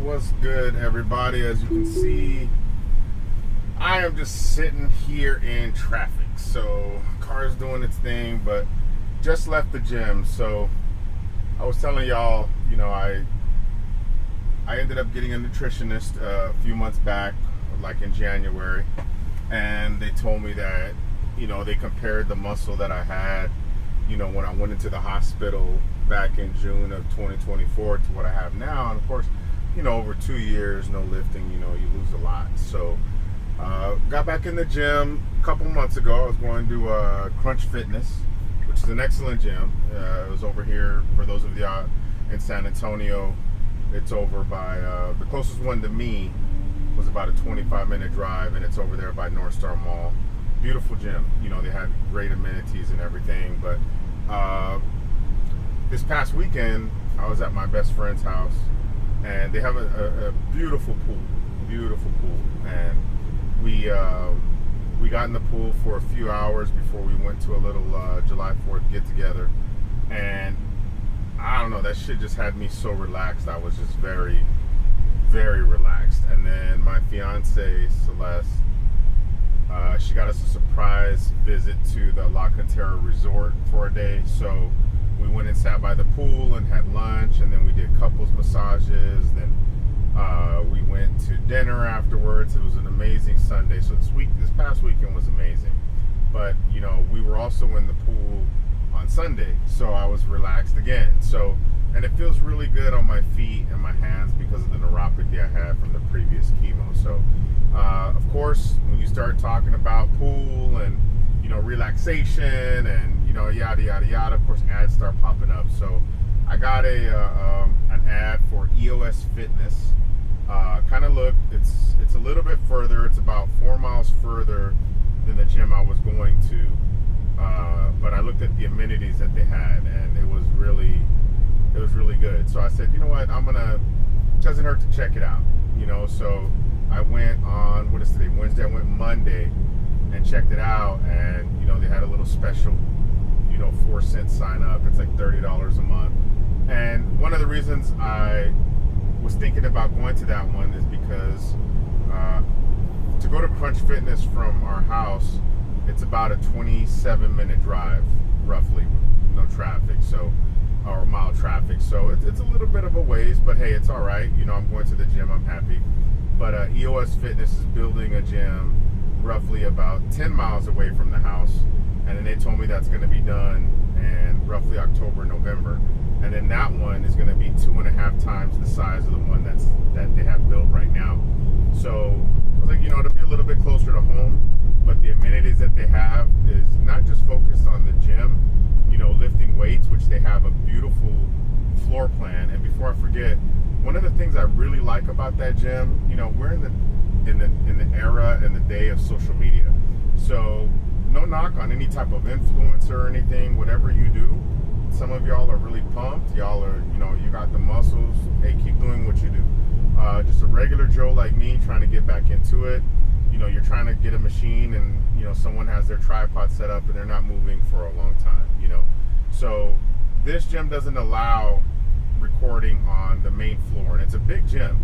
What's good, everybody? As you can see, I am just sitting here in traffic. So, car's doing its thing, but just left the gym. So, I was telling y'all, I ended up getting a nutritionist a few months back, like in January, and they told me that, they compared the muscle that I had, when I went into the hospital back in June of 2024 to what I have now. And of course, over 2 years, no lifting, you lose a lot. So, got back in the gym a couple months ago. I was going to Crunch Fitness, which is an excellent gym. It was over here, for those of you in San Antonio, it's over by, the closest one to me was about a 25-minute drive, and it's over there by North Star Mall. Beautiful gym. They had great amenities and everything. But this past weekend, I was at my best friend's house, and they have a beautiful pool, and we got in the pool for a few hours before we went to a little July 4th get together, and I don't know, that shit just had me so relaxed. I was just very, very relaxed. And then my fiance Celeste, she got us a surprise visit to the La Cantera Resort for a day. So we went and sat by the pool and had lunch, and then we did couples massages. Then we went to dinner afterwards. It was an amazing Sunday. So this past weekend was amazing. But we were also in the pool on Sunday, so I was relaxed again. So, and it feels really good on my feet and my hands because of the neuropathy I had from the previous chemo. So, of course, when you start talking about pool and relaxation and yada yada yada, of course ads start popping up. So I got an ad for EOS Fitness. Kind of looked, it's a little bit further. It's about 4 miles further than the gym I was going to. But I looked at the amenities that they had, and it was really good. So I said, you know what, doesn't hurt to check it out. So I went on, what is today, Wednesday? I went Monday and checked it out, and they had a little special 4-cent sign up. It's like $30 a month. And one of the reasons I was thinking about going to that one is because to go to Crunch Fitness from our house, it's about a 27-minute drive, roughly, no traffic, so, or mild traffic. So it's a little bit of a ways, but hey, it's all right. I'm going to the gym, I'm happy. But EOS Fitness is building a gym roughly about 10 miles away from the house, and then they told me that's going to be done in roughly October, November. And then that one is going to be 2.5 times the size of the one that they have built right now. So I was like, it'll be a little bit closer to home, but the amenities that they have is not just focused on the gym, lifting weights, which they have a beautiful floor plan. And before I forget, one of the things I really like about that gym, we're in the era and the day of social media. So no knock on any type of influencer or anything, whatever you do. Some of y'all are really pumped. Y'all are, you got the muscles. Hey, keep doing what you do. Just a regular Joe like me trying to get back into it. You're trying to get a machine, and, someone has their tripod set up and they're not moving for a long time, So this gym doesn't allow recording on the main floor, and it's a big gym.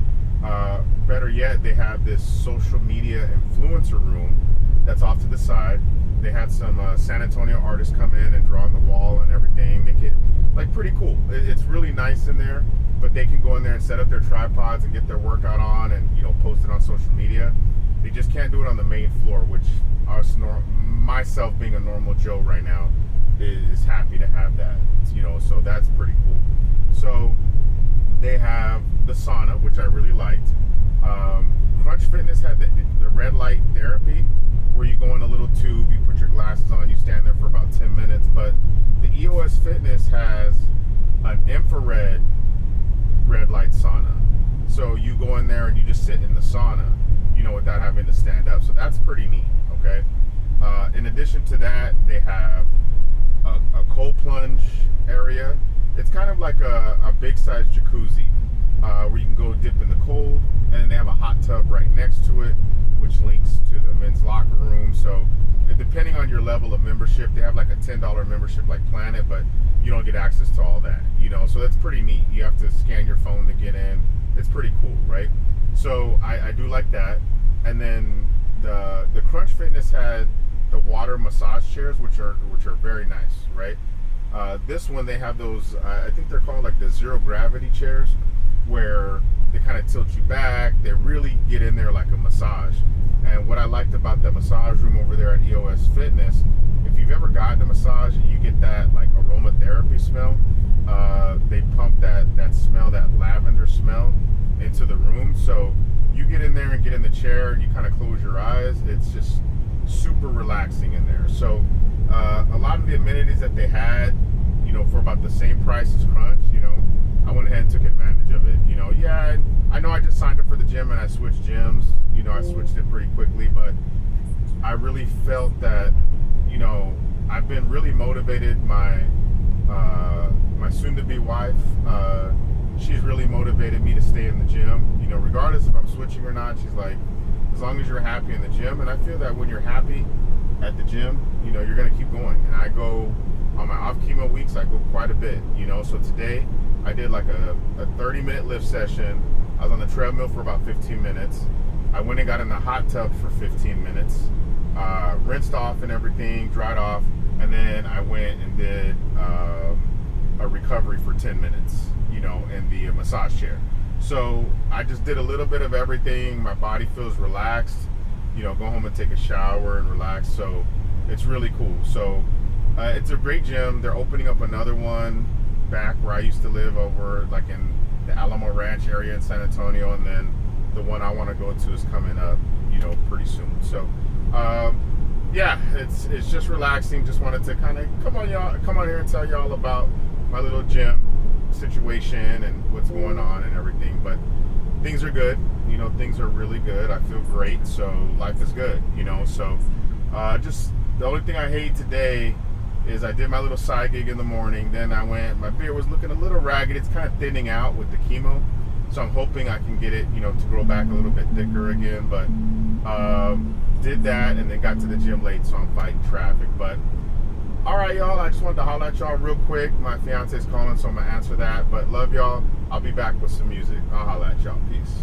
Better yet, they have this social media influencer room that's off to the side. They had some San Antonio artists come in and draw on the wall and everything, make it like pretty cool. It's really nice in there, but they can go in there and set up their tripods and get their workout on and post it on social media. They just can't do it on the main floor, which myself being a normal Joe right now is happy to have that. So that's pretty cool. So they have the sauna, which I really liked. Crunch Fitness had the red light therapy, where you go in a little tube, you put your glasses on, you stand there for about 10 minutes. But the EOS Fitness has an infrared red light sauna. So you go in there and you just sit in the sauna, without having to stand up. So that's pretty neat, okay? In addition to that, they have a cold plunge area. It's kind of like a big size jacuzzi, where you can go dip in the cold, and then they have a hot tub right next to it, which links to the men's locker room. So depending on your level of membership, they have like a $10 membership like Planet, but you don't get access to all that, So that's pretty neat. You have to scan your phone to get in. It's pretty cool, right? So I do like that. And then the Crunch Fitness had the water massage chairs, which are very nice, right? This one, they have those, I think they're called like the zero gravity chairs, where they kind of tilt you back. They really get in there like a massage. And what I liked about the massage room over there at EOS Fitness, if you've ever gotten a massage and you get that like aromatherapy smell, they pump that smell, that lavender smell, into the room. So you get in there and get in the chair and you kind of close your eyes. It's just super relaxing in there. So a lot of the amenities that they had, you know, for about the same price as Crunch, you know, I went ahead and took advantage of it. You know, yeah, I know I just signed up for the gym and I switched gyms. You know, I switched it pretty quickly, but I really felt that, you know, I've been really motivated. My soon-to-be wife, she's really motivated me to stay in the gym. You know, regardless if I'm switching or not, she's like, as long as you're happy in the gym. And I feel that when you're happy at the gym, you know, you're going to keep going. And I go on my off chemo weeks, I go quite a bit, you know. So today I did like a 30-minute lift session. I was on the treadmill for about 15 minutes. I went and got in the hot tub for 15 minutes, rinsed off and everything, dried off, and then I went and did a recovery for 10 minutes, you know, in the massage chair. So I just did a little bit of everything. My body feels relaxed, you know, go home and take a shower and relax. So it's really cool. So it's a great gym. They're opening up another one back where I used to live, over like in the Alamo Ranch area in San Antonio, and then the one I want to go to is coming up, you know, pretty soon. So yeah, it's just relaxing. Just wanted to kind of come on here and tell y'all about my little gym situation and what's going on and everything. But things are good, you know, things are really good. I feel great, so life is good, you know. So just the only thing I hate today is I did my little side gig in the morning, then I went, my beard was looking a little ragged. It's kind of thinning out with the chemo, so I'm hoping I can get it, you know, to grow back a little bit thicker again. But did that and then got to the gym late, so I'm fighting traffic. But all right, y'all, I just wanted to holler at y'all real quick. My fiance's calling, so I'm gonna answer that. But love y'all. I'll be back with some music. I'll holler at y'all. Peace.